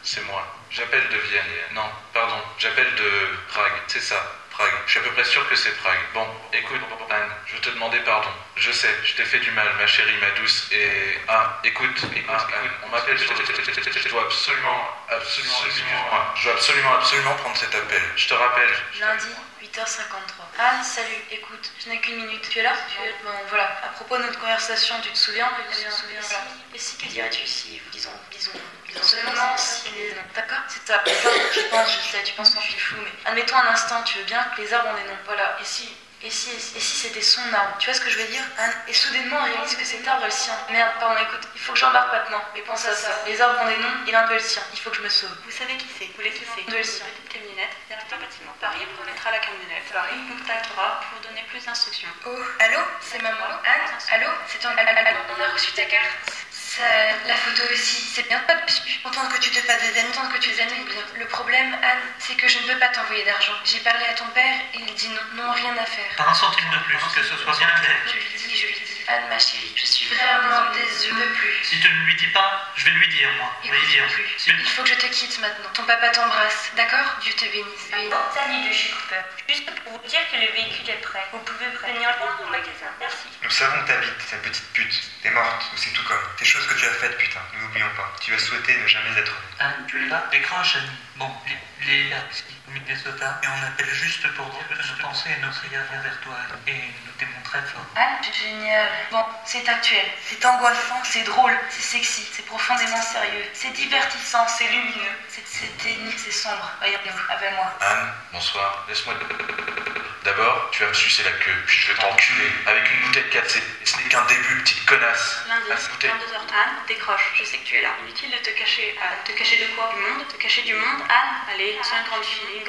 c'est moi. J'appelle de Vienne. Non, pardon, j'appelle de Prague. C'est ça, Prague. Je suis à peu près sûr que c'est Prague. Bon, écoute, Anne, je veux te demander pardon. Je sais, je t'ai fait du mal, ma chérie, ma douce. Et... Ah, écoute, on m'appelle sur... Je dois absolument, excuse-moi. Je dois absolument prendre cet appel. Je te rappelle. Lundi, 8h53. Anne, salut, écoute, je n'ai qu'une minute. Tu es là? Bon, voilà. À propos de notre conversation, tu te souviens? Voilà. Et si, que dirais-tu si, disons seulement si les noms. D'accord? C'est ça. Je pense, je sais, tu penses que je suis fou, mais admettons un instant, tu veux bien que les arbres ont des noms. Voilà. Et si c'était son arbre? Tu vois ce que je veux dire, Anne? Et soudainement, on réalise que cet arbre est le sien. Merde, pardon, écoute, il faut que j'embarque maintenant. Mais pense à ça. Les arbres ont des noms, il a un peu le sien. Il faut que je me sauve. Vous savez qui c'est? Vous voulez qui c'est? De le sien. Une petite camionnette, derrière un bâtiment. Paris remettra la camionnette. Paris contactera pour donner plus d'instructions. Oh, allô? C'est maman? Anne? Allô? C'est ton... On a reçu ta carte. La photo aussi, c'est bien. Je suis contente que tu te fasses des amis, contente que tu les amies bien. Le problème, Anne, c'est que je ne peux pas t'envoyer d'argent. J'ai parlé à ton père et il dit non, rien à faire. Pas un centime de plus, que ce soit bien clair. Je lui dis, Anne, ma chérie, je suis vraiment désolée, je ne peux plus. Si tu ne lui dis pas, je vais lui dire, moi. Il faut que je te quitte maintenant. Ton papa t'embrasse, d'accord? Dieu te bénisse. Salut de chez Cooper. Juste pour vous dire que le véhicule est prêt. Vous pouvez venir le prendre au magasin. Merci. Nous savons que t'habites, cette petite pute. T'es morte, ou c'est tout comme. Tes choses que tu as faites, putain, nous n'oublions pas. Tu vas souhaiter ne jamais être honnête. Anne, tu es là? Décroche, Annie. Bon, il est là, Minnesota, et on appelle juste pour dire que nos pensées et nos prières vont vers toi, et nous t'aimons très fort. Anne, génial. Bon, c'est actuel, c'est angoissant, c'est drôle, c'est sexy, c'est profondément sérieux, c'est divertissant, c'est lumineux, c'est technique, c'est sombre. Regardez-vous, appelle-moi. Anne, bonsoir. Laisse-moi... D'abord, tu vas me sucer la queue, puis je vais t'enculer avec une bouteille cassée. Et ce n'est qu'un début, petite connasse. Lundi, 22h. Anne, décroche. Je sais que tu es là. Inutile de te cacher. Anne, te cacher de quoi? Du monde? Te cacher du monde? Anne, allez, sois une grande fille.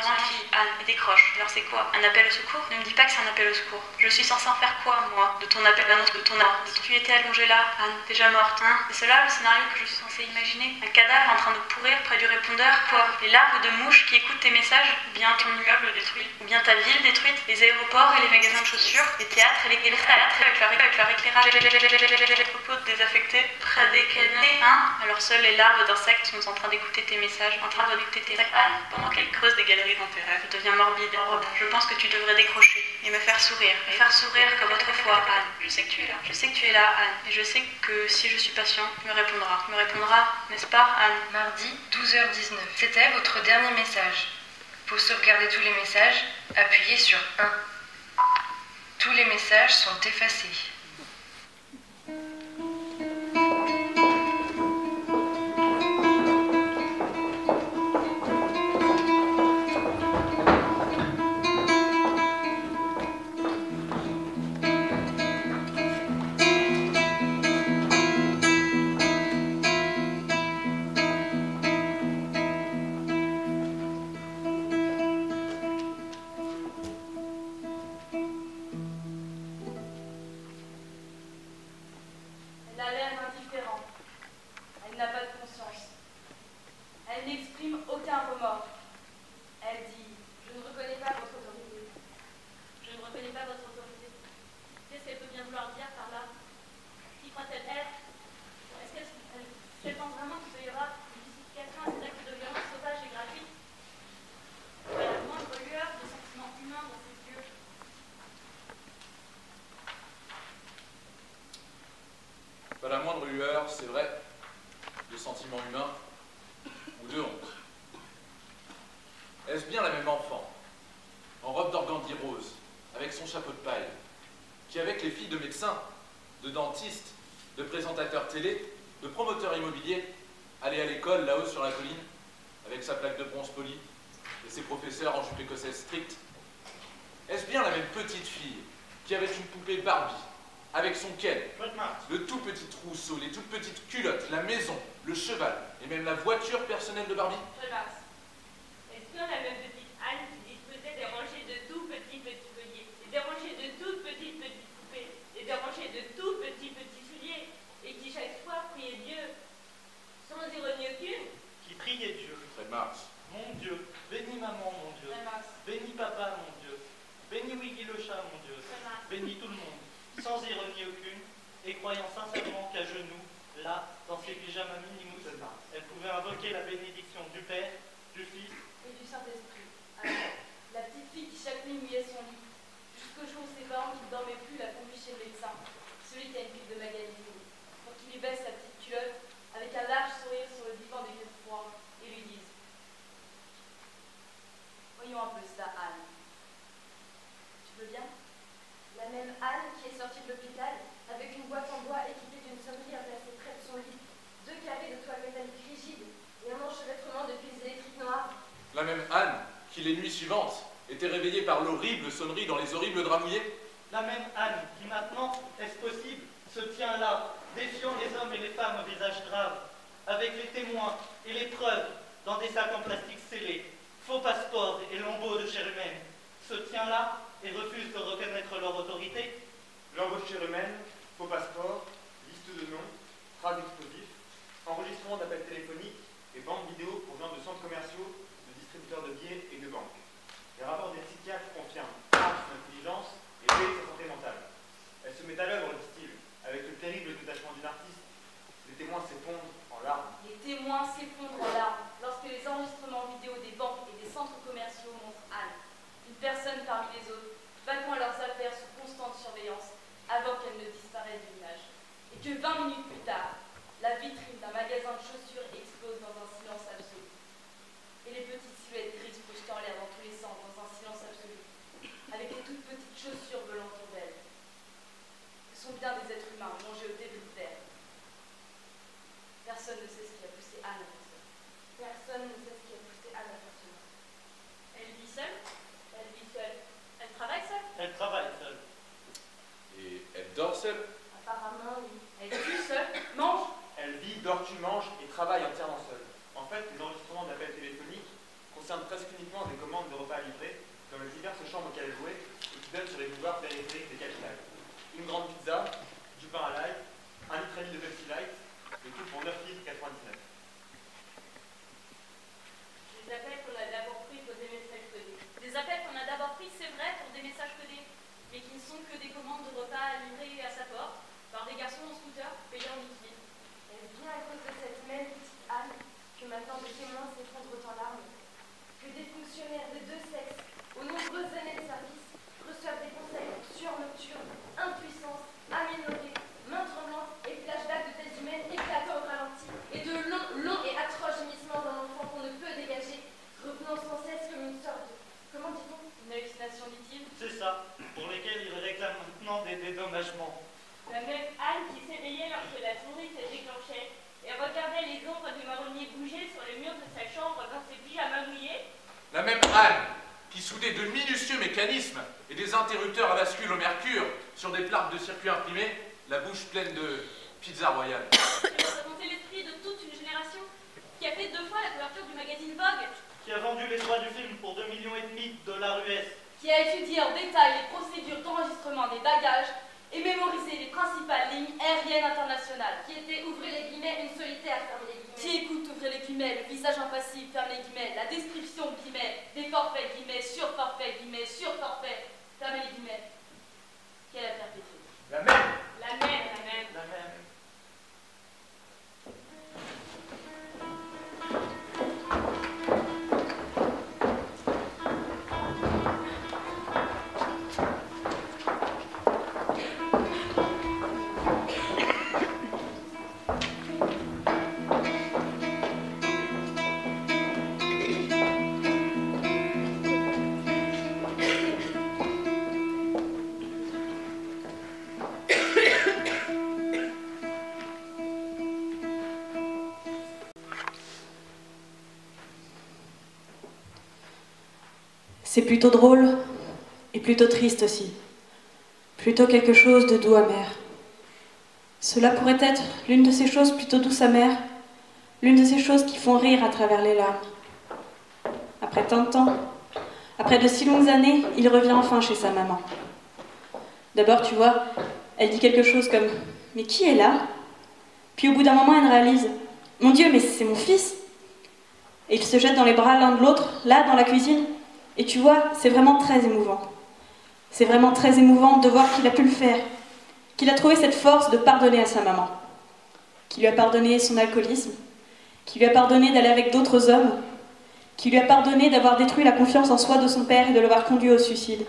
Anne, et décroche. Alors c'est quoi? Un appel au secours? Ne me dis pas que c'est un appel au secours. Je suis censée en faire quoi, moi? De ton appel d'annonce, de ton art. Si tu étais allongée là, Anne, déjà morte, hein? C'est cela le scénario que je suis censée imaginer? Un cadavre en train de pourrir près du répondeur? Quoi? Les larves de mouches qui écoutent tes messages? Ou bien ton immeuble détruit? Ou bien ta ville détruite? Les aéroports et les magasins de chaussures? Les théâtres et les théâtres avec leur éclairage propos désaffectés? Près des canets, hein? Alors seules les larves d'insectes sont en train d'écouter tes messages, en train d'écouter tes Anne, pendant qu'elles creusent des galeries dans tes rêves. Je deviens morbide. Je pense que tu devrais décrocher et me faire sourire. Comme autrefois, Anne. Je sais que tu es là, Anne. Et je sais que si je suis patient, tu me répondras. Tu me répondras, n'est-ce pas, Anne? Mardi, 12h19. C'était votre dernier message. Pour sauvegarder tous les messages, appuyez sur 1. Tous les messages sont effacés. Elle a l'air indifférente. Elle n'a pas de conscience. Elle n'exprime aucun remords. Elle dit « Je ne reconnais pas votre autorité. Je ne reconnais pas votre autorité. » Qu'est-ce qu'elle peut bien vouloir dire par là? Qui croit-elle être? Est-ce qu'elle pense vraiment qu'il y aura une justification à ces actes de violence sauvage et gratuite? Pas la moindre lueur de sentiment humain dans ses yeux. Pas la moindre lueur, c'est vrai, de sentiments humains ou de honte. Est-ce bien la même enfant, en robe d'organdie rose, avec son chapeau de paille, qui avec les filles de médecins, de dentistes, de présentateurs télé, de promoteurs immobiliers, allait à l'école là-haut sur la colline, avec sa plaque de bronze polie et ses professeurs en jupe écossaise stricte? Est-ce bien la même petite fille qui avait une poupée Barbie, avec son Ken, le tout petit trousseau, les toutes petites culottes, la maison, le cheval et même la voiture personnelle de Barbie? Est-ce bien la même petite Anne qui disposait des rangées de tout petits colliers, et des rangées de toutes petites poupées, et des rangées de tout petits souliers, et qui chaque soir priait Dieu, sans ironie aucune? Qui priait Dieu. Fred Mars. Mon Dieu, bénis maman, mon Dieu. Bénis papa, mon Dieu. Bénis Wiggy le chat, mon Dieu. Bénis tout le monde, sans ironie aucune, et croyant sincèrement qu'à genoux, là, dans ses pyjamas mini-mousse, elle pouvait pouvez invoquer la bénédiction du Père, du Fils et du Saint-Esprit. Alors, la petite fille qui chaque nuit mouillait son lit, jusqu'au jour où ses parents qui ne dormaient plus la conduit chez le médecin, celui qui a une pipe de Magali, pour qu'il lui baisse sa petite culotte, avec un large sourire sur le divan des vieux froids, et lui dise: voyons un peu ça, Anne. Tu veux bien? La même Anne qui est sortie de l'hôpital, avec une boîte en bois équipée d'une sonnerie à placer près de son lit, 2 carrés de toile métallique rigide et un enchevêtrement de fils électriques noirs. La même Anne qui, les nuits suivantes, était réveillée par l'horrible sonnerie dans les horribles draps mouillés. La même Anne qui maintenant, est-ce possible, se tient là, défiant les hommes et les femmes au visage grave, avec les témoins et les preuves dans des sacs en plastique scellés, faux passeports et lambeaux de chair humaine, se tient là et refuse de reconnaître leur autorité. Lambeaux de chair humaine, faux passeport, liste de noms, phrases explosifs, enregistrement d'appels téléphoniques et bandes vidéo provenant de centres commerciaux, de distributeurs de billets et de banques. Les rapports des psychiatres confirment son intelligence et sa santé mentale. Elle se met à l'œuvre, disent-ils, avec le terrible détachement d'une artiste. Les témoins s'effondrent en larmes. Les témoins s'effondrent en larmes lorsque les enregistrements vidéo des banques et des centres commerciaux montrent Anne, une personne parmi les autres, vaquant à leurs affaires sous constante surveillance avant qu'elle ne disparaisse de l'image. Et que 20 minutes plus tard, la vitrine d'un magasin de chaussures explose dans un silence absolu. Et les petites silhouettes grises projetées en l'air dans tous les sens dans un silence absolu, avec les toutes petites chaussures volant autour d'elles. Ce sont bien des êtres humains mangés au début de terre. Personne ne sait ce qui a poussé Anne à faire cela. Personne ne sait ce qui a poussé Anne à faire cela. Elle vit seule? Elle vit seule. Elle travaille seule? Elle travaille seule. Et elle dort seule. Apparemment, oui. Elle tue seule, mange. Elle vit, dort, tue, mange et travaille entièrement seule. En fait, les enregistrements d'appels téléphoniques concernent presque uniquement des commandes de repas à livrer dans les diverses chambres qu'elle jouait et qui donnent sur les boulevards périphériques des capitales. Une grande pizza, du pain à l'ail, 1,5 litre de Pepsi Light, le tout pour 9,99 $. Des appels qu'on a d'abord pris pour des messages codés. Des appels qu'on a d'abord pris, c'est vrai, pour des messages codés, mais qui ne sont que des commandes de repas à livrer à sa porte, par des garçons en scooter payant en liquide. Est-ce bien à cause de cette même petite Anne que maintenant des témoins s'effondrent en larmes? Que des fonctionnaires de 2 sexes, aux nombreuses années de service, reçoivent des conseils pour sueur nocturne, impuissance, aménorrhée, main tremblante et flashbacks de têtes humaines éclatant au ralenti, et de longs et atroces gémissements d'un enfant qu'on ne peut dégager, revenant sans cesse comme une sorte de... Comment dit-on? Une hallucination dit-il? C'est ça, pour lesquels il réclame maintenant des dédommagements. La même Anne qui s'éveillait lorsque la souris se déclenchait et regardait les ombres du marronnier bouger sur les murs de sa chambre dans ses pyjamas mouillés. La même Anne qui soudait de minutieux mécanismes et des interrupteurs à bascule au mercure sur des plaques de circuit imprimés, la bouche pleine de pizza royale. Elle représentait l'esprit de toute une génération qui a fait 2 fois la couverture du magazine Vogue. Qui a vendu les droits du film pour 2,5 millions de dollars US. Qui a étudié en détail les procédures d'enregistrement des bagages et mémorisé les principales lignes aériennes internationales. Qui était, ouvrez les guillemets, une solitaire, fermez les guillemets. Qui écoute, ouvrez les guillemets, le visage impassible, fermez les guillemets, la description, guillemets, des forfaits, guillemets, sur forfait, guillemets, sur forfait, fermez les guillemets. Quelle a perpétué? La même. La même, la même. La même. C'est plutôt drôle et plutôt triste aussi. Plutôt quelque chose de doux amer. Cela pourrait être l'une de ces choses plutôt douces amères, l'une de ces choses qui font rire à travers les larmes. Après tant de temps, après de si longues années, il revient enfin chez sa maman. D'abord, tu vois, elle dit quelque chose comme « Mais qui est là ?» Puis au bout d'un moment, elle réalise « Mon Dieu, mais c'est mon fils !» Et ils se jettent dans les bras l'un de l'autre, là, dans la cuisine. Et tu vois, c'est vraiment très émouvant. C'est vraiment très émouvant de voir qu'il a pu le faire, qu'il a trouvé cette force de pardonner à sa maman, qu'il lui a pardonné son alcoolisme, qui lui a pardonné d'aller avec d'autres hommes, qui lui a pardonné d'avoir détruit la confiance en soi de son père et de l'avoir conduit au suicide.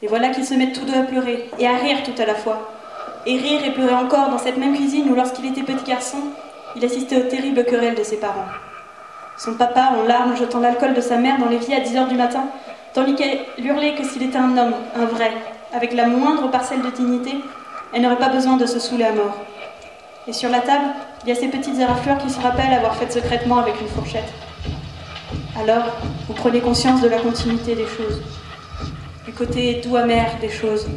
Et voilà qu'ils se mettent tous deux à pleurer et à rire tout à la fois. Et rire et pleurer encore dans cette même cuisine où, lorsqu'il était petit garçon, il assistait aux terribles querelles de ses parents. Son papa, en larmes, jetant l'alcool de sa mère dans l'évier à 10h du matin, tandis qu'elle hurlait que s'il était un homme, un vrai, avec la moindre parcelle de dignité, elle n'aurait pas besoin de se saouler à mort. Et sur la table, il y a ces petites éraflures qui se rappellent avoir fait secrètement avec une fourchette. Alors, vous prenez conscience de la continuité des choses, du côté doux amer des choses.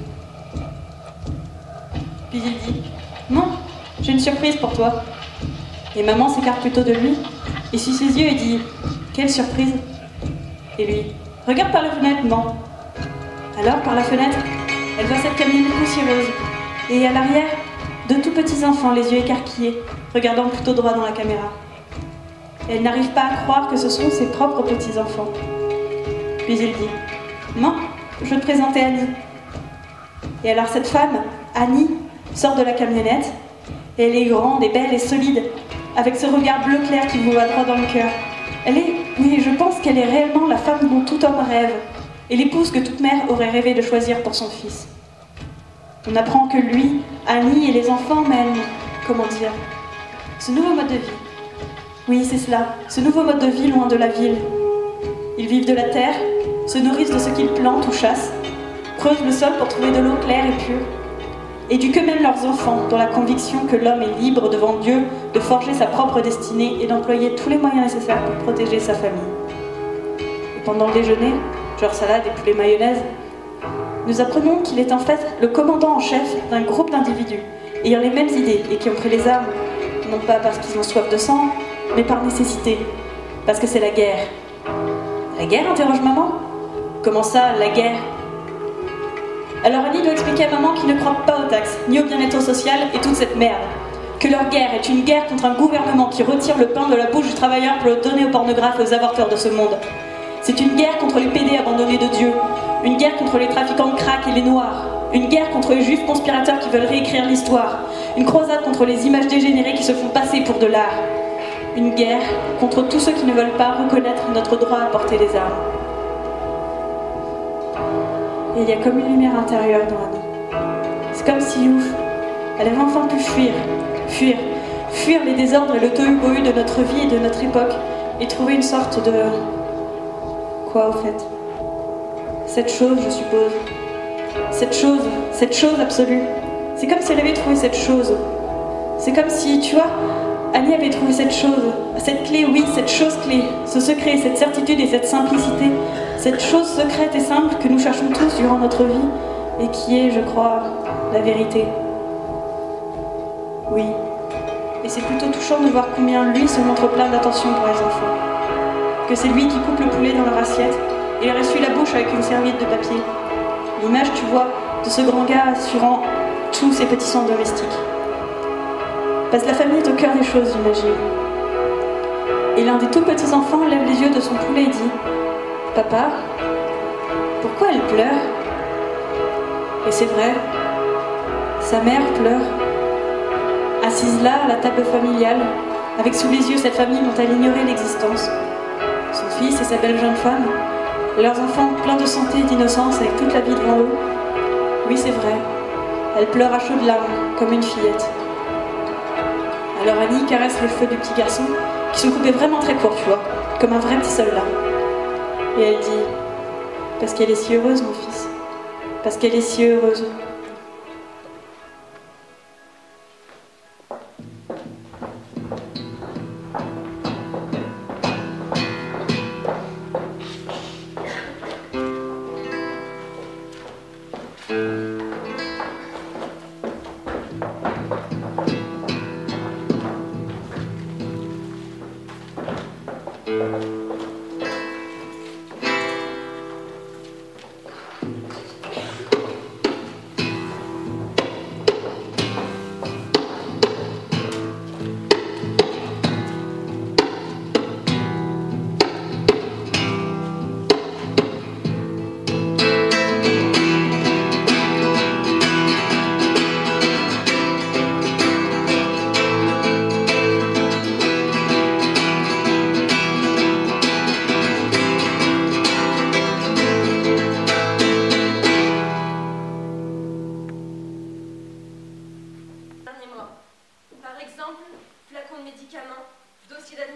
Puis il dit « Non, j'ai une surprise pour toi. » Et maman s'écarte plutôt de lui, essuie ses yeux et dit « Quelle surprise ?» Et lui « Regarde par la fenêtre, non ?» Alors, par la fenêtre, elle voit cette camionnette poussiéreuse, et à l'arrière, de tout petits enfants, les yeux écarquillés, regardant plutôt droit dans la caméra. Elle n'arrive pas à croire que ce sont ses propres petits-enfants. Puis il dit « Non, je vais te présenter Annie. » Et alors cette femme, Annie, sort de la camionnette, et elle est grande et belle et solide, avec ce regard bleu clair qui vous va droit dans le cœur. Elle est, oui, je pense qu'elle est réellement la femme dont tout homme rêve, et l'épouse que toute mère aurait rêvé de choisir pour son fils. On apprend que lui, Annie et les enfants mènent, comment dire, ce nouveau mode de vie. Oui, c'est cela, ce nouveau mode de vie loin de la ville. Ils vivent de la terre, se nourrissent de ce qu'ils plantent ou chassent, creusent le sol pour trouver de l'eau claire et pure, éduquent eux-mêmes leurs enfants dans la conviction que l'homme est libre devant Dieu de forger sa propre destinée et d'employer tous les moyens nécessaires pour protéger sa famille. Et pendant le déjeuner, genre salade et poulet mayonnaise, nous apprenons qu'il est en fait le commandant en chef d'un groupe d'individus ayant les mêmes idées et qui ont pris les armes, non pas parce qu'ils ont soif de sang, mais par nécessité, parce que c'est la guerre. La guerre, interroge maman. Comment ça, la guerre? Alors Annie doit expliquer à maman qu'ils ne croient pas aux taxes, ni au bien-être social et toute cette merde. Que leur guerre est une guerre contre un gouvernement qui retire le pain de la bouche du travailleur pour le donner aux pornographes et aux avorteurs de ce monde. C'est une guerre contre les pédés abandonnés de Dieu, une guerre contre les trafiquants de crack et les noirs, une guerre contre les juifs conspirateurs qui veulent réécrire l'histoire, une croisade contre les images dégénérées qui se font passer pour de l'art, une guerre contre tous ceux qui ne veulent pas reconnaître notre droit à porter les armes. Et il y a comme une lumière intérieure dans Annie. C'est comme si, ouf, elle avait enfin pu fuir les désordres et le tohu-bohu de notre vie et de notre époque, et trouver une sorte de... Quoi, au fait? Cette chose, je suppose. Cette chose absolue. C'est comme si elle avait trouvé cette chose. C'est comme si, tu vois, Annie avait trouvé cette chose, cette clé, oui, cette chose clé, ce secret, cette certitude et cette simplicité, cette chose secrète et simple que nous cherchons tous durant notre vie et qui est, je crois, la vérité. Oui. Et c'est plutôt touchant de voir combien lui se montre plein d'attention pour les enfants. Que c'est lui qui coupe le poulet dans leur assiette et leur essuie la bouche avec une serviette de papier. L'image, tu vois, de ce grand gars assurant tous ses petits soins domestiques. Parce que la famille est au cœur des choses, j'imagine. Et l'un des tout petits enfants lève les yeux de son poulet et dit « Papa, pourquoi elle pleure ?» Et c'est vrai, sa mère pleure, assise là à la table familiale, avec sous les yeux cette famille dont elle ignorait l'existence. Son fils et sa belle jeune femme, leurs enfants pleins de santé et d'innocence avec toute la vie devant eux. Oui, c'est vrai, elle pleure à chaudes larmes, comme une fillette. Alors Annie caresse les cheveux du petit garçon, qui se coupaient vraiment très court, tu vois, comme un vrai petit soldat. Et elle dit « Parce qu'elle est si heureuse, mon fils. Parce qu'elle est si heureuse. »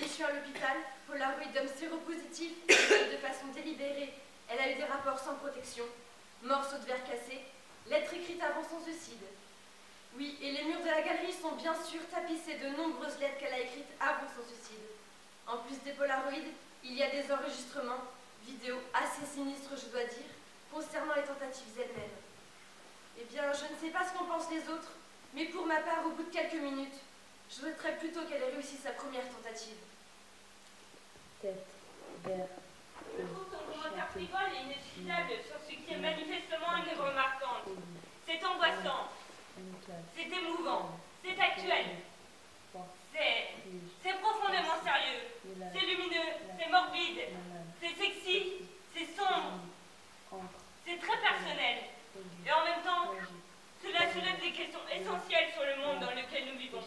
admission à l'hôpital, Polaroid d'homme séropositif, de façon délibérée. Elle a eu des rapports sans protection, morceaux de verre cassés, lettres écrites avant son suicide. Oui, et les murs de la galerie sont bien sûr tapissés de nombreuses lettres qu'elle a écrites avant son suicide. En plus des Polaroids, il y a des enregistrements, vidéos assez sinistres je dois dire, concernant les tentatives elles-mêmes. Eh bien, je ne sais pas ce qu'en pensent les autres, mais pour ma part, au bout de quelques minutes, je souhaiterais plutôt qu'elle ait réussi sa première tentative. Tête, verre. Je trouve ton commentaire frivole et inexcusable sur ce qui est manifestement une œuvre marquante. C'est angoissant. C'est émouvant. C'est actuel. C'est profondément sérieux. C'est lumineux. C'est morbide. C'est sexy. C'est sombre. C'est très personnel. Et en même temps, cela soulève des questions essentielles sur le monde dans lequel nous vivons.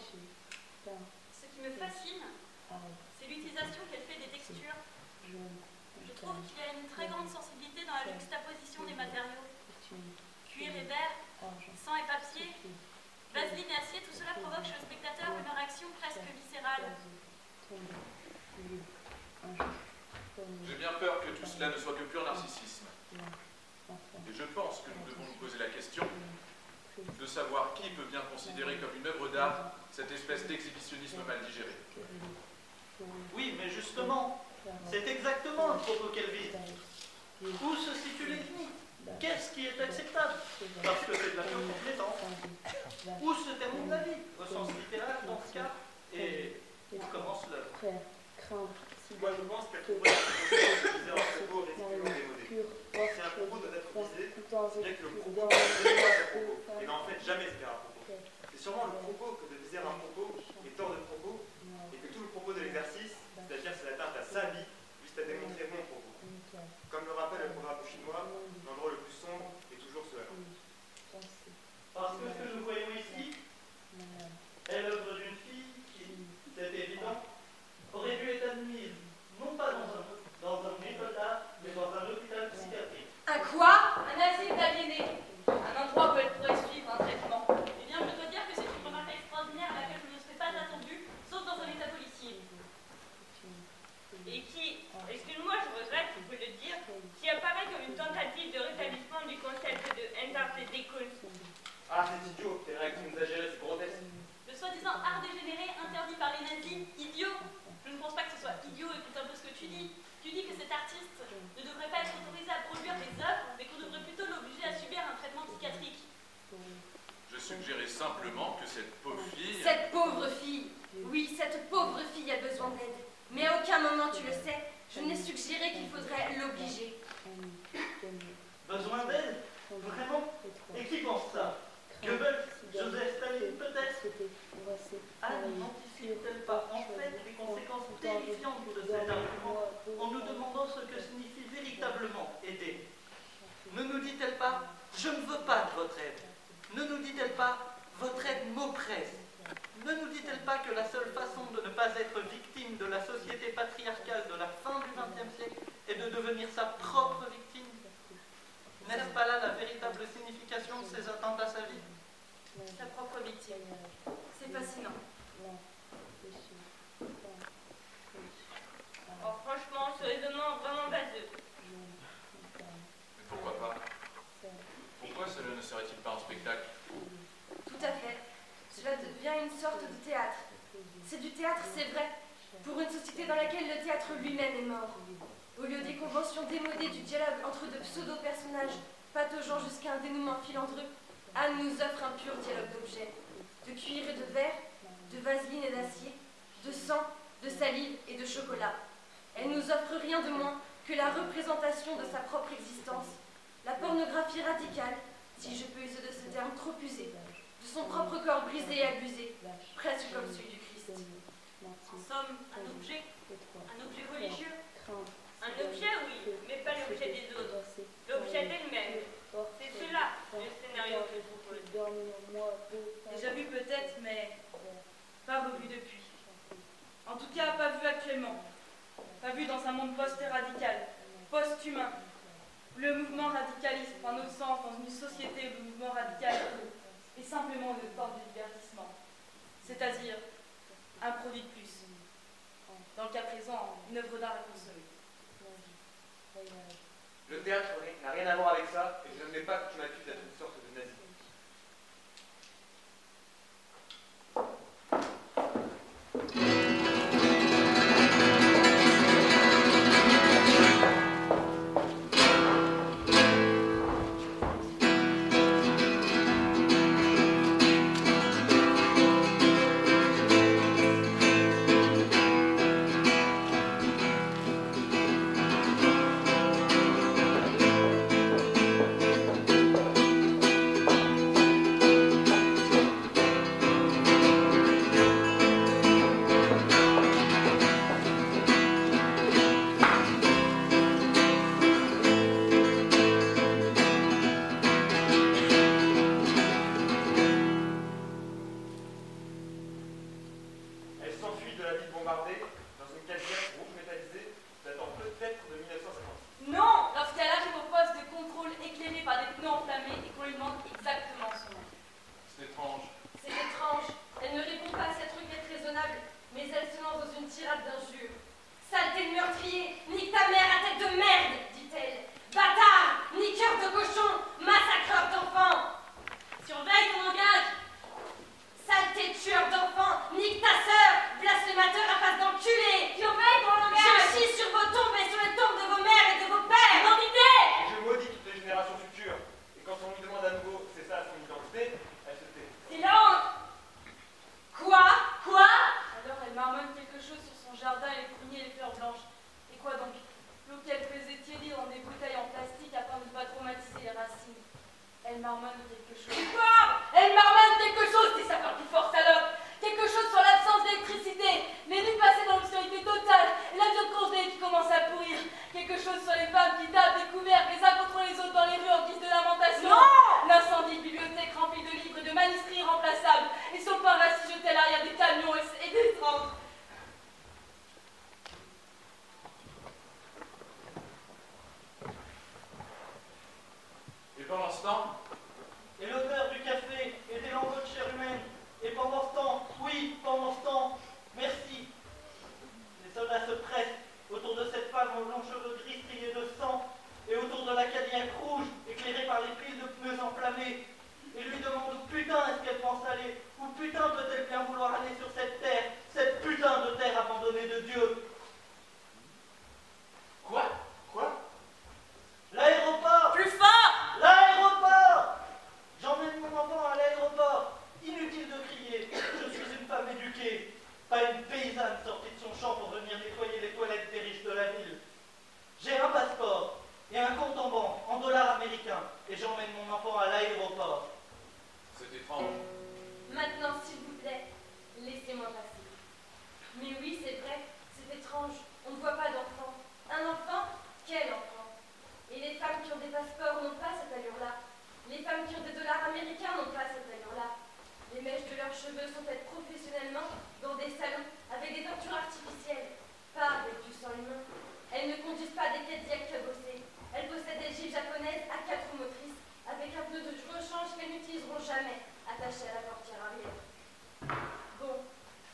Ce qui me fascine, c'est l'utilisation qu'elle fait des textures. Je trouve qu'il y a une très grande sensibilité dans la juxtaposition des matériaux. Cuir et verre, sang et papier, vaseline et acier, tout cela provoque chez le spectateur une réaction presque viscérale. J'ai bien peur que tout cela ne soit que pur narcissisme. Et je pense que nous devons nous poser la question de savoir qui peut bien considérer comme une œuvre d'art cette espèce d'exhibitionnisme mal digéré. Oui, mais justement, c'est exactement le propos qu'elle vise. Où se situent les limites? Qu'est-ce qui est acceptable? Parce que c'est de la pure complaisance. Où se termine la vie, au sens littéraire dans ce cas, et où commence l'œuvre? Moi, je pense qu'elle trouverait un propos ridiculement démodé. Si un propos doit être visé, c'est bien que le propos ne soit pas un propos, et n'a en fait jamais se faire un propos. C'est sûrement le propos que de viser un propos est tort de propos, et que tout le propos de l'exercice, c'est-à-dire c'est l'atteinte à sa vie, juste à démontrer mon propos. Comme le rappelle le programme chinois, l'endroit le plus sombre est toujours ce là. Parce que ce que nous voyons ici est l'œuvre d'une fille qui, c'est évident, aurait dû être admise, non pas dans un école d'art, mais dans un hôpital psychiatrique. Un quoi? Un asile d'aliénés. Un endroit où elle pourrait suivre un traitement. Eh bien, je dois dire que c'est une remarque extraordinaire à laquelle je ne serais pas attendue, sauf dans un état policier. Et qui, excuse-moi, je regrette, il faut le dire, qui apparaît comme une tentative de rétablissement du concept de Entartetekun. Ah, c'est idiot, tes réactions exagérées, c'est grotesque. Le soi-disant art dégénéré interdit par les nazis, idiot. Je ne pense pas que ce soit idiot, écoute un peu ce que tu dis. Tu dis que cet artiste ne devrait pas être autorisé à produire des œuvres, mais qu'on devrait plutôt l'obliger à subir un traitement psychiatrique. Je suggérais simplement que cette pauvre fille... Cette pauvre fille, oui, cette pauvre fille a besoin d'aide. Mais à aucun moment, tu le sais, je n'ai suggéré qu'il faudrait l'obliger. Besoin d'aide? Vraiment? Et qui pense ça? Goebbels? Joseph Staline peut-être? Anne n'anticipe-t-elle pas en fait les conséquences terrifiantes de cet argument en nous demandant ce que signifie véritablement aider? Ne nous dit-elle pas « je ne veux pas de votre aide » ? Ne nous dit-elle pas « votre aide m'oppresse » ? Ne nous dit-elle pas que la seule façon de ne pas être victime de la société patriarcale de la fin du XXe siècle est de devenir sa propre victime? N'est-ce pas là la véritable signification de ces attentes à sa vie? Sa propre victime. C'est fascinant. Oh, franchement, ce raisonnement est vraiment baseux. Mais pourquoi pas? Pourquoi cela ne serait-il pas un spectacle? Tout à fait. Cela devient une sorte de théâtre. C'est du théâtre, c'est vrai, pour une société dans laquelle le théâtre lui-même est mort. Au lieu des conventions démodées du dialogue entre de pseudo-personnages, pataugeant jusqu'à un dénouement filandreux, Anne nous offre un pur dialogue d'objets, de cuir et de verre, de vaseline et d'acier, de sang, de salive et de chocolat. Elle nous offre rien de moins que la représentation de sa propre existence, la pornographie radicale, si je peux user de ce terme trop usé, de son propre corps brisé et abusé, presque comme celui du Christ. En somme, un objet religieux. Un objet, oui, mais pas l'objet des autres. L'objet d'elle-même. C'est cela, le scénario que je propose. Déjà vu peut-être, mais pas revu depuis. En tout cas, pas vu actuellement. Pas vu dans un monde post-radical, post-humain. Le mouvement radicaliste prend notre sens dans une société où le mouvement radical est simplement une forme de divertissement. C'est-à-dire un produit de plus. dans le cas présent, une œuvre d'art à consommer. Le théâtre n'a rien à voir avec ça, et je n'aime pas que tu m'accuses d'être une sorte de nazi. Et l'odeur du café et des lambeaux de chair humaine. Et pendant ce temps, oui, pendant ce temps, merci. Les soldats se pressent autour de cette femme aux longs cheveux gris striés de sang et autour de la Cadillac rouge éclairée par les piles de pneus enflammés. Et lui demandent où putain est-ce qu'elle pense aller, où putain peut-elle bien vouloir aller sur cette terre, cette putain de terre abandonnée de Dieu. Quoi? L'aéroport! Plus fort! L'aéroport! J'emmène mon enfant à l'aéroport. Inutile de crier. Je suis une femme éduquée. Pas une paysanne sortie de son champ pour venir nettoyer les toilettes des riches de la ville. J'ai un passeport et un compte en banque en dollars américains. Et j'emmène mon enfant à l'aéroport. C'est étrange. Maintenant, s'il vous plaît, laissez-moi passer. Mais oui, c'est vrai, c'est étrange. On ne voit pas d'enfant. Un enfant? Quel enfant? Et les femmes qui ont des passeports n'ont pas cette allure-là. Les femmes qui ont des dollars américains n'ont pas cette allure-là. Les mèches de leurs cheveux sont faites professionnellement dans des salons avec des teintures artificielles, pas avec du sang humain. Elles ne conduisent pas des Cadillacs cabossés. Elles possèdent des jeeps japonaises à 4 roues motrices avec un pneu de rechange qu'elles n'utiliseront jamais, attaché à la portière arrière. Bon,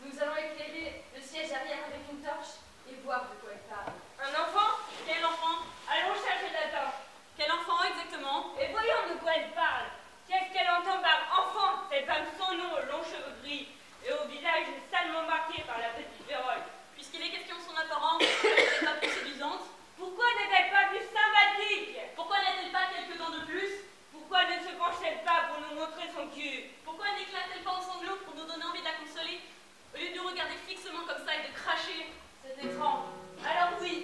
nous allons éclairer le siège arrière avec une torche et voir de quoi elle parle. Un enfant? Quel enfant? Allons chercher la torche. Quel enfant exactement? Et voyons de quoi elle parle. Qu'est-ce qu'elle entend par enfant? Cette femme sans nom aux longs cheveux gris et au visage salement marqué par la petite vérole. Puisqu'il est question de son apparence, n'est-elle pas plus séduisante? Pourquoi n'est-elle pas plus sympathique? Pourquoi n'a-t-elle pas quelques dents de plus? Pourquoi ne se penche-t-elle pas pour nous montrer son cul? Pourquoi n'éclate-t-elle pas en sanglots pour nous donner envie de la consoler? Au lieu de nous regarder fixement comme ça et de cracher? C'est étrange. Alors oui,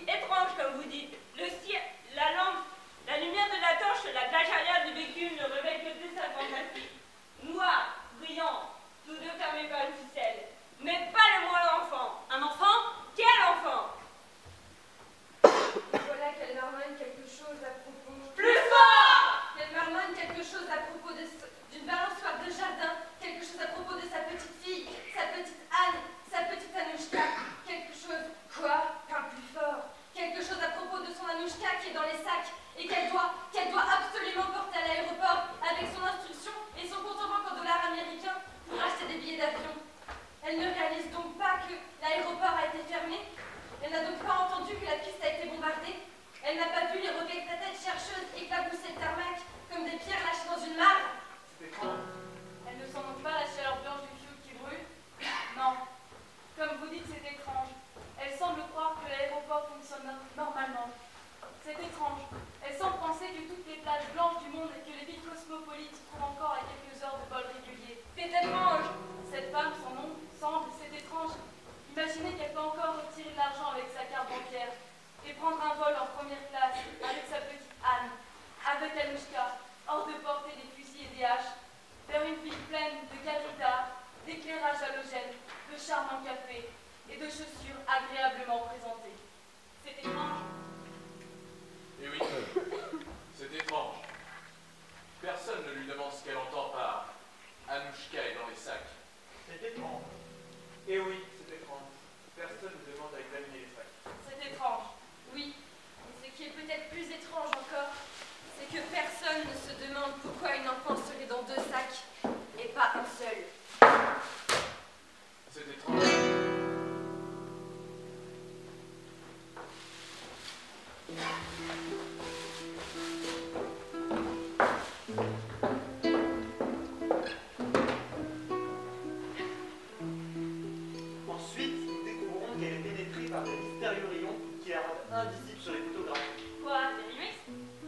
Ensuite, nous découvrons qu'elle est pénétrée par des mystérieux rayons qui la rendent invisible sur les photographes. Quoi, des rayons X?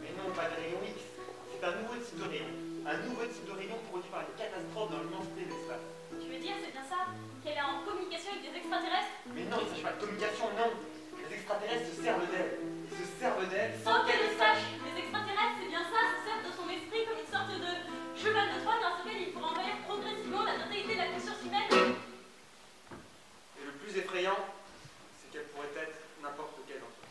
Mais non, pas des rayons X. C'est un nouveau type de rayon. Un nouveau type de rayon produit par une catastrophe dans l'immensité de l'espace. Tu veux dire, c'est bien ça? Qu'elle est en communication avec des extraterrestres? Mais non, il ne s'agit pas de communication, non. Les extraterrestres se servent d'elle. Ils se servent d'elle Sans qu'elle le sache! Les extraterrestres, c'est bien ça, se servent de son esprit comme une sorte de cheval de Troie grâce auquel il pourra envahir progressivement la totalité de la conscience humaine. Et le plus effrayant, c'est qu'elle pourrait être n'importe quelle d'entre eux.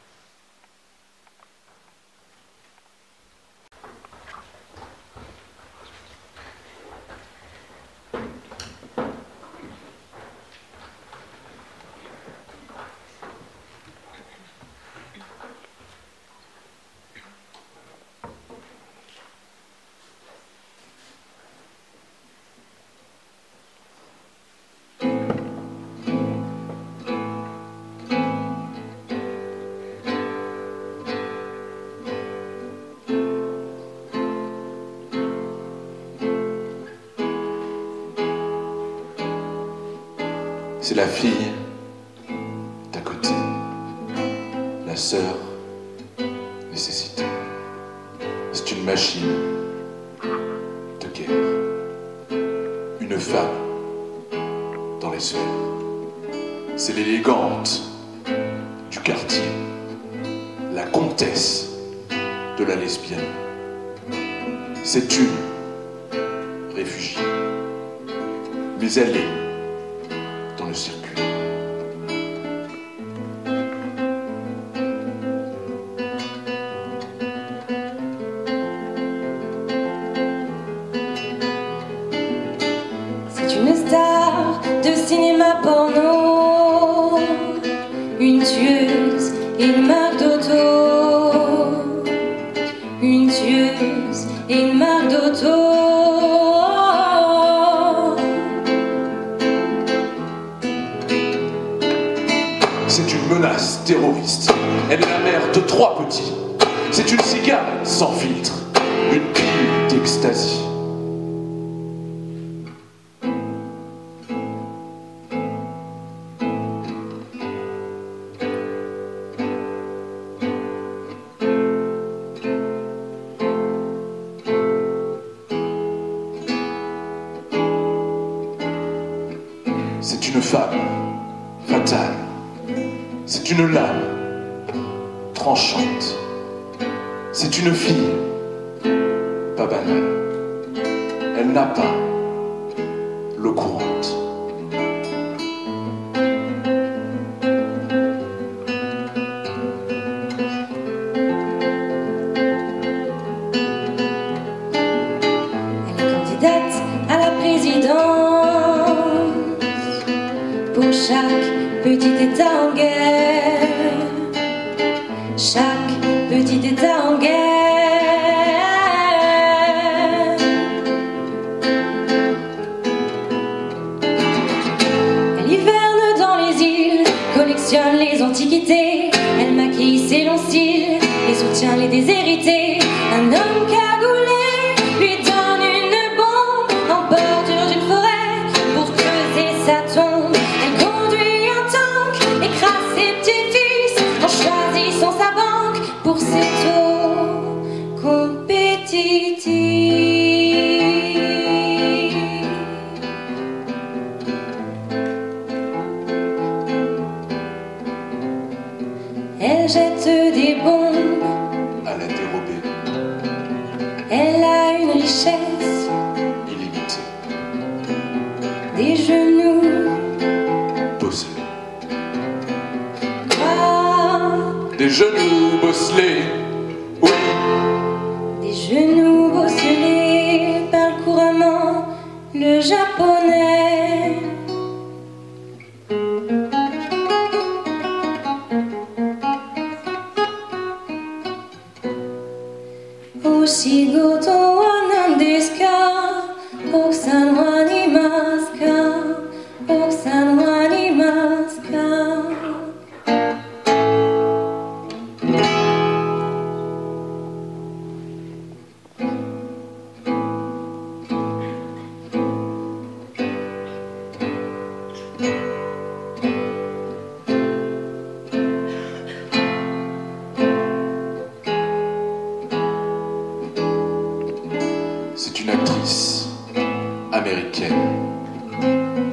C'est la fille d'à côté, la sœur nécessitée. C'est une machine de guerre, une femme dans les sphères. C'est l'élégante du quartier, la comtesse de la lesbienne. C'est une réfugiée, mais elle est dans le circuit. C'est une star de cinéma porno, une tueuse et une marque d'auto, une tueuse et une marque d'auto. C'est une menace terroriste. Elle est la mère de 3 petits. C'est une cigarette sans filtre, une pile d'ecstasy. C'est une femme fatale. C'est une lame tranchante. C'est une fille pas banale. Elle n'a pas l'eau courante. Elle est candidate à la présidence pour chaque petit État en guerre, chaque petit État en guerre. Elle hiverne dans les îles, collectionne les antiquités, elle maquille ses longs cils et soutient les déshérités. Un homme cagoulé lui donne une bombe en bordure d'une forêt pour creuser sa tombe. Elle conduit un tank, écrase ses petits-fils en choisissant sa banque pour ses taux compétitifs. Elle jette des bombes À la dérobée, elle a une richesse, illimitée, des genoux, bosselée. quoi, Des genoux bosselés, oui. des genoux bosselés, parle couramment le japonais. Oshigoto wa nan desu ka? Okusan wa arimasu ka? Okusan wa arimasu ka? américaine.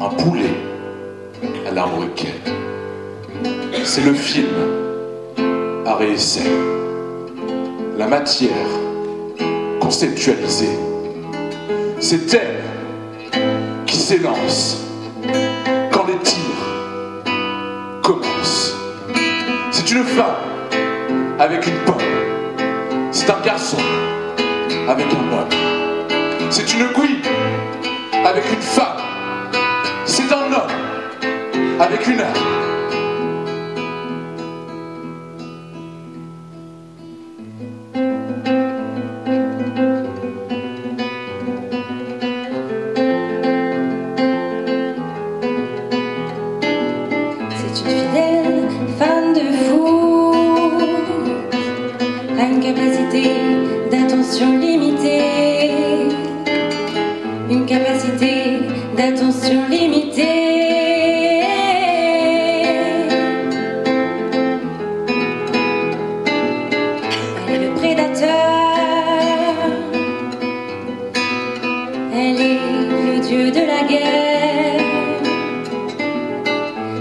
Un poulet à l'américaine. C'est le film Arrêt Essai. La matière conceptualisée. C'est elle qui s'élance quand les tirs commencent. C'est une femme avec une pomme. C'est un garçon avec un homme. C'est une gouine avec une femme. C'est un homme avec une âme. D'attention limitée. Elle est le prédateur. Elle est le dieu de la guerre.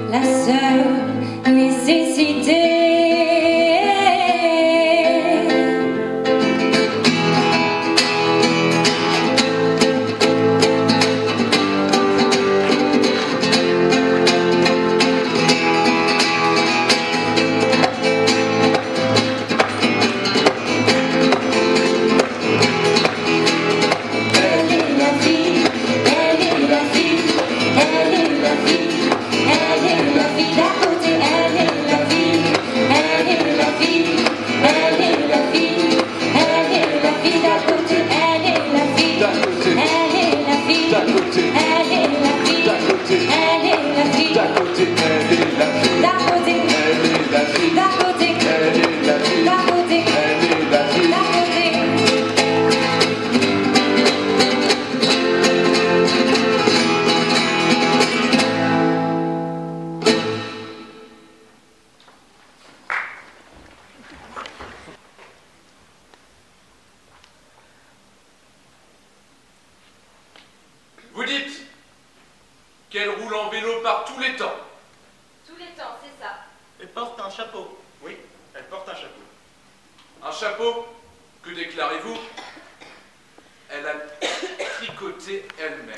La seule nécessité. Vous dites qu'elle roule en vélo par tous les temps. Tous les temps, c'est ça. Elle porte un chapeau. Oui, elle porte un chapeau. Un chapeau, que déclarez-vous? Elle a tricoté elle-même.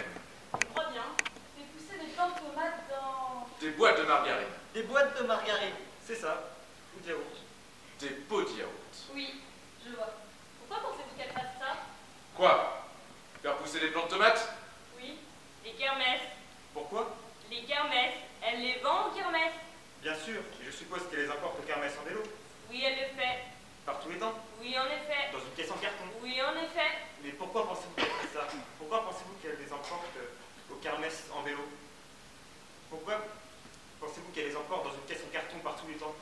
Je crois bien. Fait pousser des plantes de tomates dans... Des boîtes de margarine. Des boîtes de margarine, c'est ça. Ou de yaourt. Des pots de yaourt. Oui, je vois. Pourquoi pensez-vous qu'elle fasse ça? Quoi? Faire pousser des plantes de tomates? Oui, les kermesses. Pourquoi? Les kermesses, elle les vend aux kermesses. Bien sûr, et je suppose qu'elle les importe aux kermesses en vélo. Oui, elle le fait. Par tous les temps. Oui, en effet. Dans une caisse en carton. Oui, en effet. Mais pourquoi pensez-vous qu'elle fait ça? Pourquoi pensez-vous qu'elle les emporte aux kermesses en vélo? Pourquoi pensez-vous qu'elle les emporte dans une caisse en carton par tous les temps?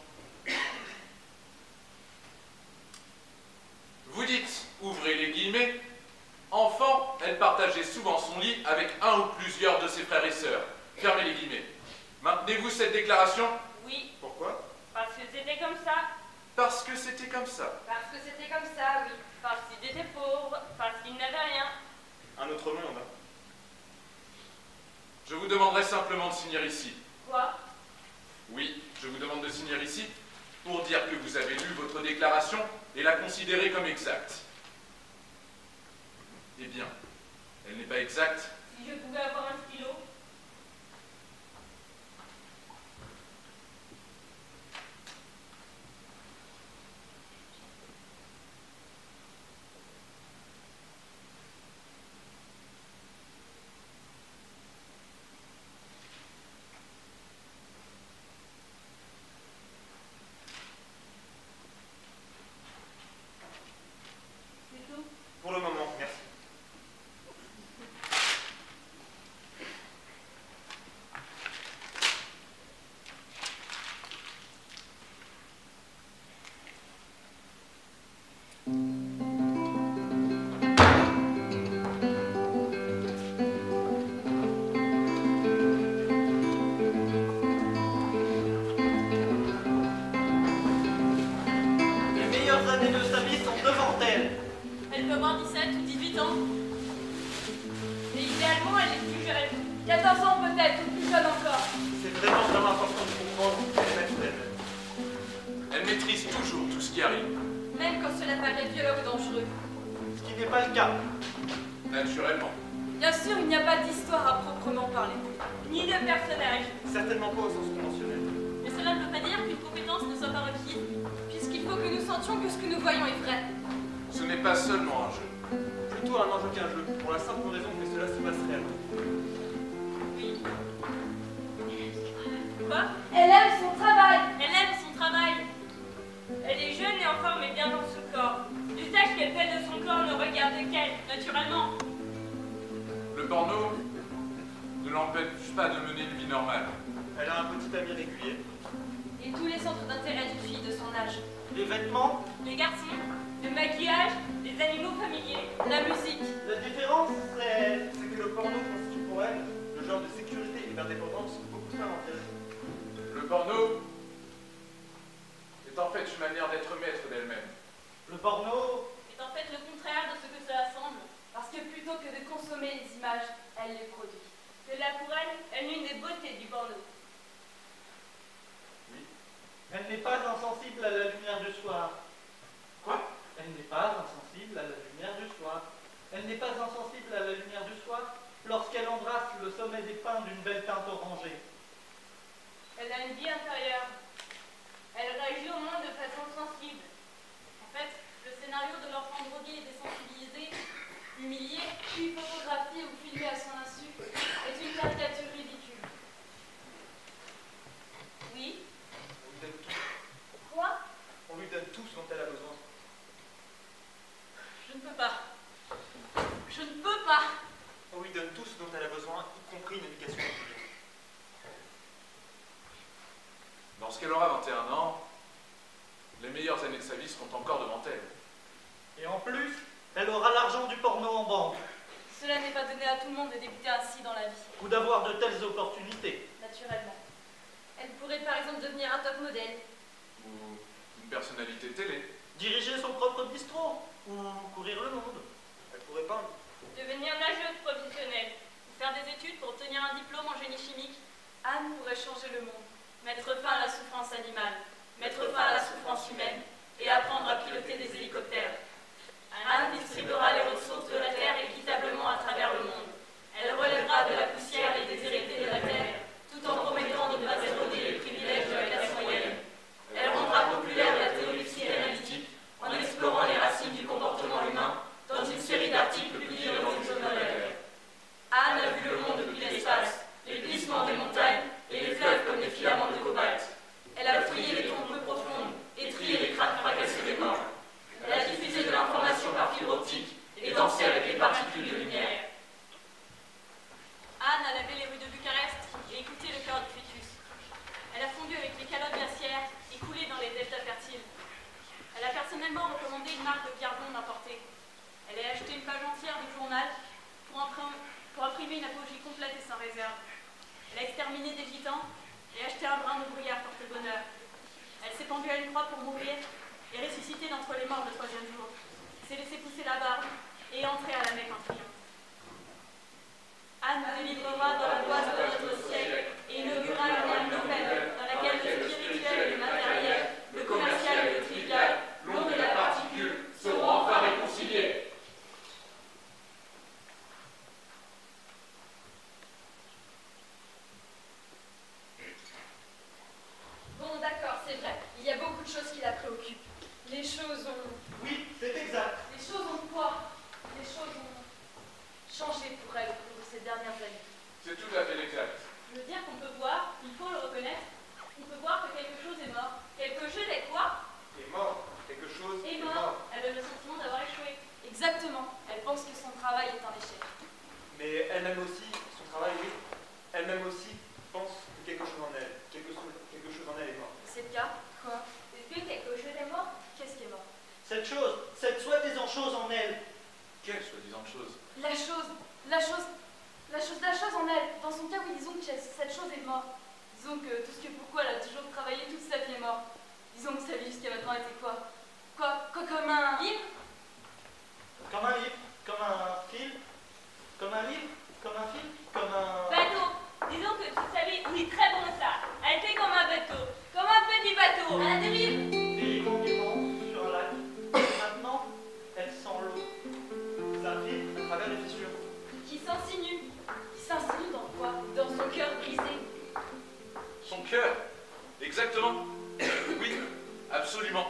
Vous dites, ouvrez les guillemets, enfant, elle partageait souvent son lit avec un ou plusieurs de ses frères et sœurs. Fermez les guillemets. Maintenez-vous cette déclaration? Oui. Pourquoi? Parce que c'était comme ça. Parce que c'était comme ça. Parce que c'était comme ça, oui. Parce qu'il était pauvre. Parce qu'il n'avait rien. Un autre monde. Je vous demanderai simplement de signer ici. Quoi? Oui, je vous demande de signer ici pour dire que vous avez lu votre déclaration et la considérer comme exacte. Eh bien, elle n'est pas exacte. Si je pouvais avoir un stylo. Pour le moment, merci. Les meilleures années de sa vie sont devant elle. Elle peut avoir 17 ou 18 ans. Mais idéalement, elle est plus jeune. 14 ans peut-être, ou plus jeune encore. C'est vraiment important de comprendre qu'elle maîtrise elle-même. Elle maîtrise toujours tout ce qui arrive. Même quand cela paraît violent ou dangereux. Ce qui n'est pas le cas. Naturellement. Bien sûr, il n'y a pas d'histoire à proprement parler. Ni de personnage. Certainement pas au sens conventionnel. Mais cela ne veut pas dire qu'une compétence ne soit pas requise, puisqu'il faut que nous sentions que ce que nous voyons est vrai. Ce n'est pas seulement un jeu. Plutôt un enjeu qu'un jeu, pour la simple raison que cela se passe réellement. Oui. Quoi? Elle aime son travail. Elle aime son travail. Elle est jeune et en forme et bien dans son corps. Du tâche qu'elle fait de son corps ne regarde qu'elle, naturellement. Le porno ne l'empêche pas de mener une vie normale. Elle a un petit ami régulier. Et tous les centres d'intérêt d'une fille de son âge. Les vêtements, Les garçons, le maquillage, les animaux familiers. La musique. la différence, c'est... C'est que le porno constitue pour elle le genre de sécurité et d'indépendance que beaucoup de femmes envisagent. Le porno est en fait une manière d'être maître d'elle-même. Le porno, est en fait le contraire de ce que cela semble. Parce que plutôt que de consommer les images, elle les produit. Cela pour elle est l'une des beautés du porno. elle n'est pas insensible à la lumière du soir. Quoi? Elle n'est pas insensible à la lumière du soir. Elle n'est pas insensible à la lumière du soir lorsqu'elle embrasse le sommet des pins d'une belle teinte orangée. Elle a une vie intérieure. Elle réagit au monde de façon sensible. En fait, le scénario de l'enfant drogué et désensibilisé, humilié, puis photographié ou filmé à son insu, est une caricature ridicule. Oui. On lui donne tout. Quoi? On lui donne tout ce dont elle a besoin. Je ne peux pas. Je ne peux pas. On lui donne tout ce dont elle a besoin, y compris une éducation régulière. Lorsqu'elle aura 21 ans, les meilleures années de sa vie seront encore devant elle. Et en plus, elle aura l'argent du porno en banque. Cela n'est pas donné à tout le monde de débuter ainsi dans la vie. Ou d'avoir de telles opportunités. Naturellement. Elle pourrait par exemple devenir un top modèle. Ou une personnalité télé. Diriger son propre bistrot. Ou courir le monde. Elle pourrait peindre. Devenir nageuse professionnelle. Ou faire des études pour obtenir un diplôme en génie chimique. Anne pourrait changer le monde. Mettre fin à la souffrance animale. Mettre fin à la souffrance humaine. Et apprendre à piloter des hélicoptères. Anne distribuera les ressources de la Terre équitablement à travers le monde. Elle relèvera de la poussière les déshérités de la Terre, tout en promettant de ne pas éroder les privilèges de la classe moyenne. Elle rendra populaire la théorie psychanalytique en explorant les racines du comportement humain dans une série d'articles publiés dans le journal. Anne a vu le monde depuis l'espace, les glissements des montagnes et les fleuves comme des filaments de cobalt. Elle a fouillé les tombes peu profondes et trié les crânes fracassés des morts. Elle a diffusé de l'information par fibre optique et dansé avec les particules de lumière. Anne a lavé les rues de Bucarest et écouté le cœur du fœtus. Elle a fondu avec les calottes glaciaires et coulé dans les deltas fertiles. Elle a personnellement recommandé une marque de bière blonde importée. Elle a acheté une page entière du journal pour imprimer une apologie complète et sans réserve. Elle a exterminé des gitans et acheté un brin de brouillard porte-bonheur. Elle s'est pendue à une croix pour mourir et ressuscité d'entre les morts le 3e jour. S'est laissé pousser la barbe et est entrée à la Mecque en triomphe. Anne nous délivrera dans l'angoisse de notre siècle et inaugurera une ère nouvelle dans laquelle le spirituel et le matériel, le commercial et le trivial, l'onde et la particule seront enfin réconciliés. Bon, d'accord, c'est vrai. Il y a beaucoup de choses qui la préoccupent. Les choses ont... Oui, c'est exact. Les choses ont quoi? Les choses ont changé pour elle au cours de ces dernières années. C'est tout à fait exact. Je veux dire qu'on peut voir, il faut le reconnaître, on peut voir que quelque chose est mort. Quelque chose est quoi? Est mort. Quelque chose Est mort. Elle a le sentiment d'avoir échoué. Exactement. Elle pense que son travail est un échec. Mais elle-même aussi, son travail, oui. Elle-même aussi pense que quelque chose en elle. Quelque chose en elle est mort. C'est le cas? Quoi? Est-ce que quelque chose est mort? Qu'est-ce qui est mort? Cette chose, cette soi-disant chose en elle. Quelle soi-disant chose? La chose en elle. Dans son cas, oui, disons que cette chose est morte. Disons que tout ce que pourquoi elle a toujours travaillé toute sa vie est mort. Disons que sa vie jusqu'à maintenant était quoi? Quoi, comme un livre? Comme un livre, comme un film, comme un livre. Absolument.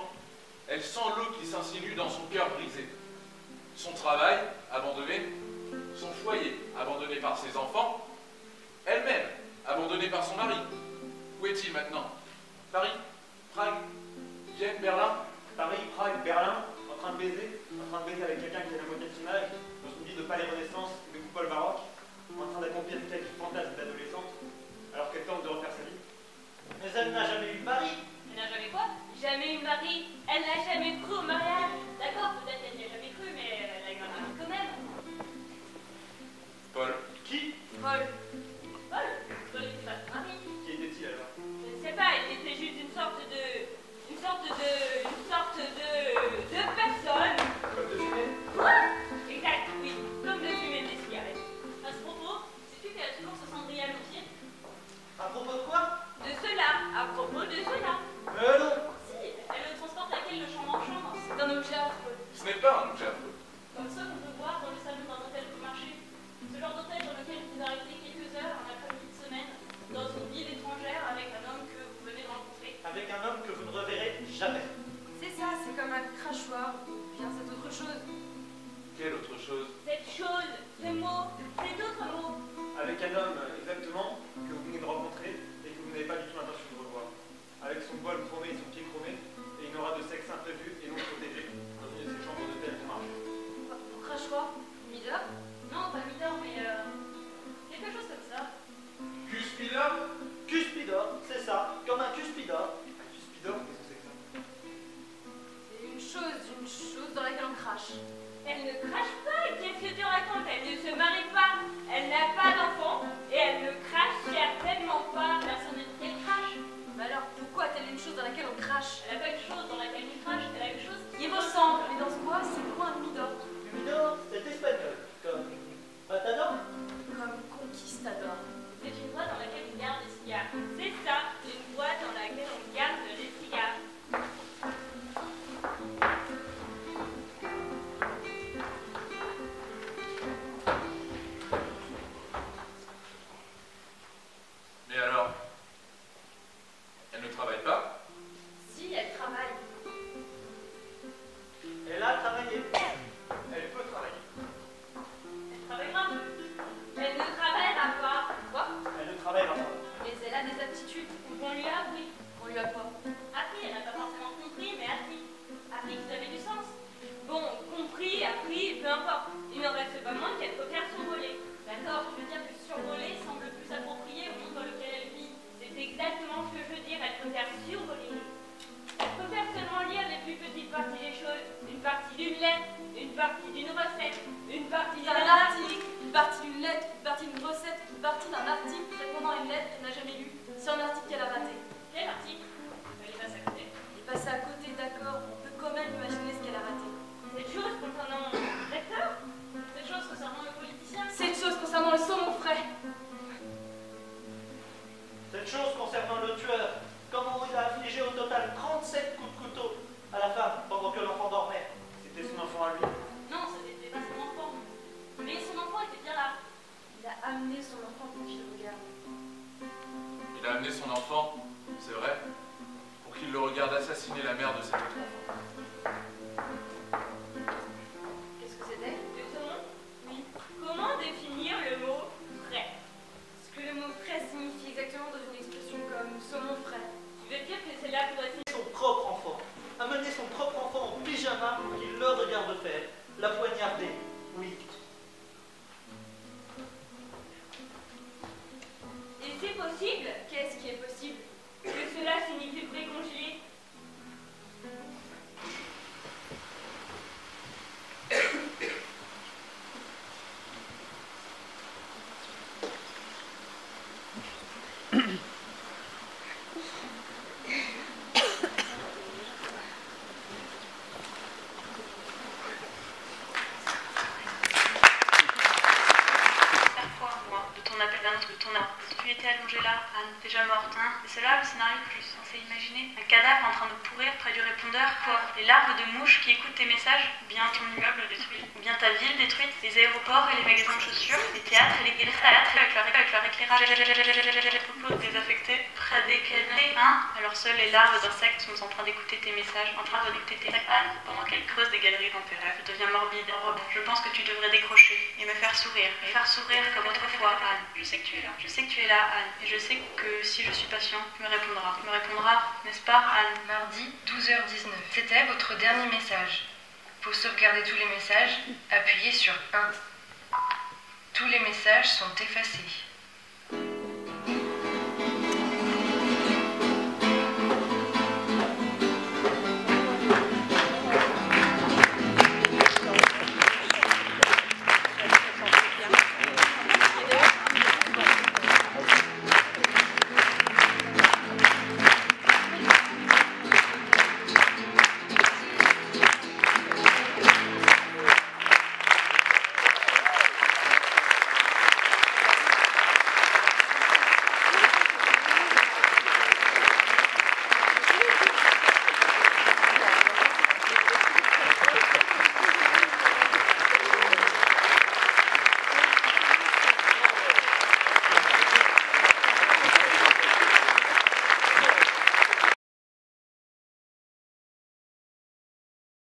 Elle sent l'eau qui s'insinue dans son cœur brisé. Son travail, abandonné. Son foyer, abandonné par ses enfants. Elle-même, abandonnée par son mari. Où est-il maintenant? Paris? Prague? Vienne? Berlin? Paris, Prague, Berlin, en train de baiser avec quelqu'un qui a la moitié de son âge, dans une vie de palais Renaissance et de coupole baroque, en train d'accomplir quelques fantasmes d'adolescente, alors qu'elle tente de refaire sa vie. Mais elle n'a jamais eu de mari. Elle n'a jamais quoi? Jamais eu de mari. Elle n'a jamais cru au mariage. D'accord, peut-être qu'elle n'y a jamais cru, mais elle a eu un mari quand même. Paul. Qui? Paul. Paul? Paul n'était pas son mari. Qui était-il alors? Je ne sais pas, il était juste une sorte de personne. Comme de fumée? Quoi? Exact, oui, comme de fumer des cigarettes. À ce propos, sais-tu qu'elle a toujours ce cendrier à l'outil? À propos de quoi? De cela, à propos de cela. Non. Si, elle le transporte avec elle de chambre en chambre. C'est un objet affreux. Ce n'est pas un objet affreux. Comme ça qu'on peut voir dans le salon d'un hôtel du marché. Ce genre d'hôtel dans lequel vous arrêtez quelques heures un après-midi de semaine, dans une ville étrangère avec un homme que vous venez de rencontrer. Avec un homme que vous ne reverrez jamais. C'est ça, c'est comme un crachoir ou bien cette autre chose. Quelle autre chose? Cette chose, ce mot, cet autre mot. Avec un homme exactement que vous venez de rencontrer et que vous n'avez pas du tout l'intention de revoir. Avec son poil chromé et son pied chromé, et une aura de sexe imprévu et non protégé dans une de ces chambres d'hôtel du marché. Pour crachoir, Midor? Non, pas Midor, mais quelque chose comme ça. Cuspidor? Cuspidor, c'est ça, comme un cuspidor. Un cuspidor, qu'est-ce que c'est que ça? C'est une chose dans laquelle on crache. Elle ne crache pas, qu'est-ce que tu racontes? Elle ne se marie pas, elle n'a pas d'enfant, et elle ne crache certainement pas. Personne ne dit qu'elle crache. Mais alors, pourquoi a-t-elle une chose dans laquelle on crache? Elle n'a pas une chose dans laquelle elle crache, elle a une chose qui ressemble. Mais dans ce quoi, c'est quoi un Midor? Midor, c'est espagnol, comme Matador. Comme conquistador. C'est une boîte dans laquelle on garde des cigares. C'est ça, une boîte dans laquelle on garde des cigares. Mais alors, elle ne travaille pas? Si, elle travaille. Elle a travaillé. Elle peut travailler. Elle travaillera. Elle ne travaillera pas. Quoi? Elle ne travaillera pas. Mais elle a des aptitudes. On lui a appris. On lui a quoi? Appris, elle n'a pas forcément compris, mais appris. Appris que ça avait du sens. Bon, compris, appris, peu importe. Il n'en reste pas moins qu'elle peut faire survoler. D'accord, je veux dire que survoler semble plus approprié au monde dans lequel elle vit. C'est exactement ce que je veux dire, elle peut faire survoler. Elle peut faire seulement lire les plus petites parties des choses. Une partie d'une lettre, une partie d'une recette, une partie d'un article. Une partie d'une lettre, une partie d'une recette, une partie d'un article répondant à une lettre qu'elle n'a jamais lue. C'est un article qu'elle a raté. Quel article? Elle est passée à côté. Elle est passée à côté, d'accord. On peut quand même imaginer ce qu'elle a raté. Cette chose concernant le lecteur? Cette chose concernant le politicien? Cette chose concernant le saumon frais. Cette chose concernant le tueur. Comment il a affligé au total 37 coups de couteau à la femme pendant que l'enfant dormait. C'était son enfant à lui. Non, ce n'était pas son enfant. Mais son enfant était bien là. Il a amené son enfant pour qu'il le regarde. Il a amené son enfant, c'est vrai, pour qu'il le regarde assassiner la mère de cet autre enfant. Qu'est-ce que c'était? Le saumon? Oui. Comment définir le mot frais? Ce que le mot frais signifie exactement dans une expression comme saumon frais. Tu veux dire que c'est là pour essayer Son propre enfant. Amener son propre enfant en pyjama pour qu'il le regarde faire. La poignarder. Oui. Et c'est possible Qu'est-ce qui est possible? que cela signifie précongelé? Tu étais allongée là, Anne, déjà morte, hein? C'est cela le scénario que je suis censée imaginer? Un cadavre en train de pourrir près du répondeur, quoi? Les larves de mouches qui écoutent tes messages? Ou bien ton immeuble détruit? Ou bien ta ville détruite? Les aéroports et les magasins de chaussures? Les théâtres et les théâtres avec leur éclairage désaffecté? Près desquels, hein? Alors seules les larves d'insectes sont en train d'écouter tes messages, en train d'écouter tes Anne, pendant qu'elles creusent des galeries dans tes rêves. Je deviens morbide. Je pense que tu devrais décrocher et me faire sourire. Me faire sourire comme autrefois, Anne. Je sais que tu es là. Je sais que tu es là, Anne. Et je sais que si je suis patient, tu me répondras. Tu me répondras, n'est-ce pas, Anne? Mardi, 12h19. C'était votre dernier message. Pour sauvegarder tous les messages, appuyez sur 1. Tous les messages sont effacés.